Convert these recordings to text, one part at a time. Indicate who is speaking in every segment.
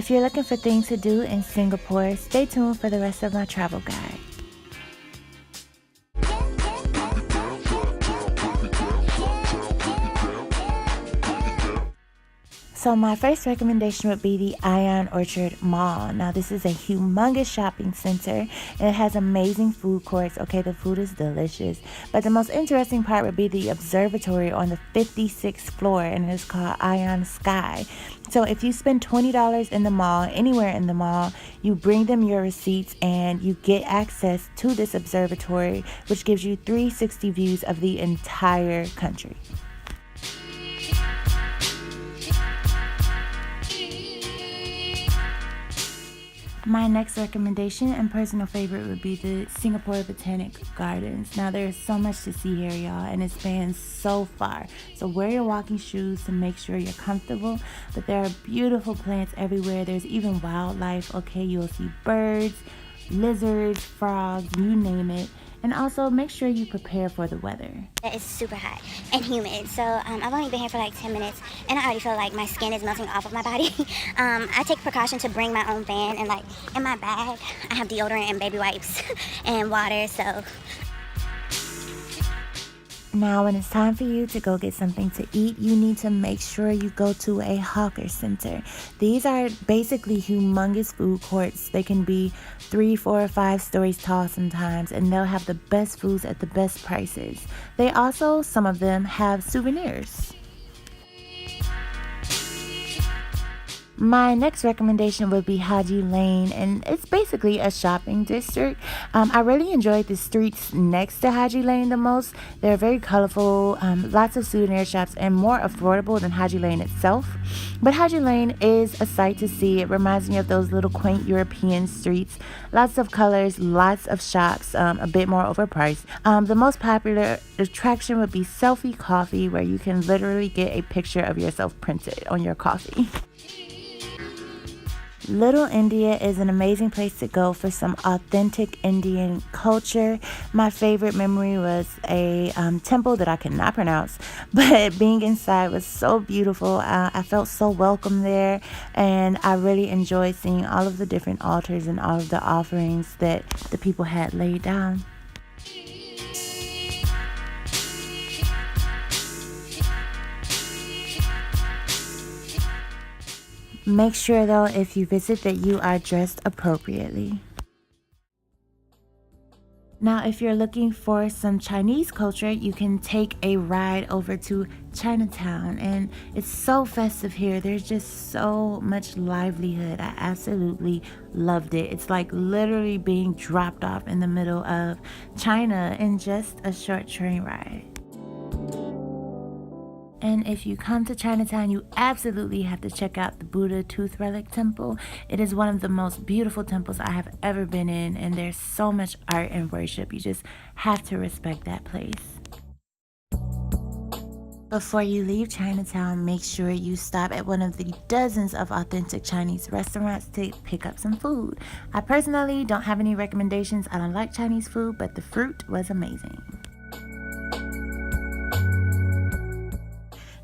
Speaker 1: If you're looking for things to do in Singapore, stay tuned for the rest of my travel guide. So my first recommendation would be the Ion Orchard Mall. Now this is a humongous shopping center and it has amazing food courts. Okay, the food is delicious. But the most interesting part would be the observatory on the 56th floor, and it is called Ion Sky. So if you spend $20 in the mall, anywhere in the mall, you bring them your receipts and you get access to this observatory, which gives you 360 views of the entire country. My next recommendation and personal favorite would be the Singapore Botanic Gardens. Now there's so much to see here, y'all, and it spans so far. So wear your walking shoes to make sure you're comfortable. But there are beautiful plants everywhere. There's even wildlife, okay? You'll see birds, lizards, frogs, you name it. And also make sure you prepare for the weather.
Speaker 2: It's super hot and humid, so I've only been here for like 10 minutes and I already feel like my skin is melting off of my body. I take precaution to bring my own fan, and like in my bag I have deodorant and baby wipes and water. So
Speaker 1: now when it's time for you to go get something to eat, you need to make sure you go to a hawker center. These are basically humongous food courts. They can be 3, 4, or 5 stories tall sometimes, and they'll have the best foods at the best prices. They also, some of them, have souvenirs. My next recommendation would be Haji Lane, and it's basically a shopping district. I really enjoyed the streets next to Haji Lane the most. They're very colorful, lots of souvenir shops, and more affordable than Haji Lane itself. But Haji Lane is a sight to see. It reminds me of those little quaint European streets. Lots of colors, lots of shops, a bit more overpriced. The most popular attraction would be Selfie Coffee, where you can literally get a picture of yourself printed on your coffee. Little India is an amazing place to go for some authentic Indian culture. My favorite memory was a temple that I could not pronounce, but being inside was so beautiful. I felt so welcome there, and I really enjoyed seeing all of the different altars and all of the offerings that the people had laid down. Make sure though, if you visit, that you are dressed appropriately. Now, if you're looking for some Chinese culture, you can take a ride over to Chinatown, and it's so festive here. There's just so much livelihood. I absolutely loved it. It's like literally being dropped off in the middle of China in just a short train ride. And if you come to Chinatown, you absolutely have to check out the Buddha Tooth Relic Temple. It is one of the most beautiful temples I have ever been in, and there's so much art and worship. You just have to respect that place. Before you leave Chinatown, make sure you stop at one of the dozens of authentic Chinese restaurants to pick up some food. I personally don't have any recommendations. I don't like Chinese food, but the fruit was amazing.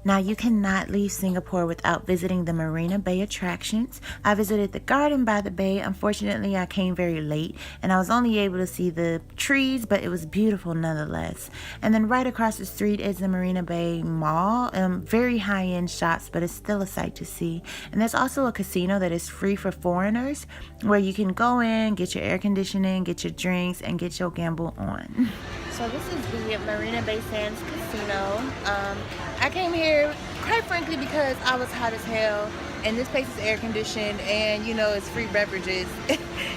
Speaker 1: Now, you cannot leave Singapore without visiting the Marina Bay Attractions. I visited the garden by the bay. Unfortunately, I came very late and I was only able to see the trees, but it was beautiful nonetheless. And then right across the street is the Marina Bay Mall. Very high-end shops, but it's still a sight to see. And there's also a casino that is free for foreigners, where you can go in, get your air conditioning, get your drinks, and get your gamble on. So this is the Marina Bay Sands Casino. I came here, quite frankly, because I was hot as hell, and this place is air conditioned, and you know, it's free beverages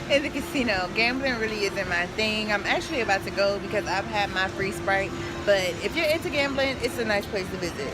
Speaker 1: in the casino. Gambling really isn't my thing. I'm actually about to go because I've had my free Sprite, but if you're into gambling, it's a nice place to visit.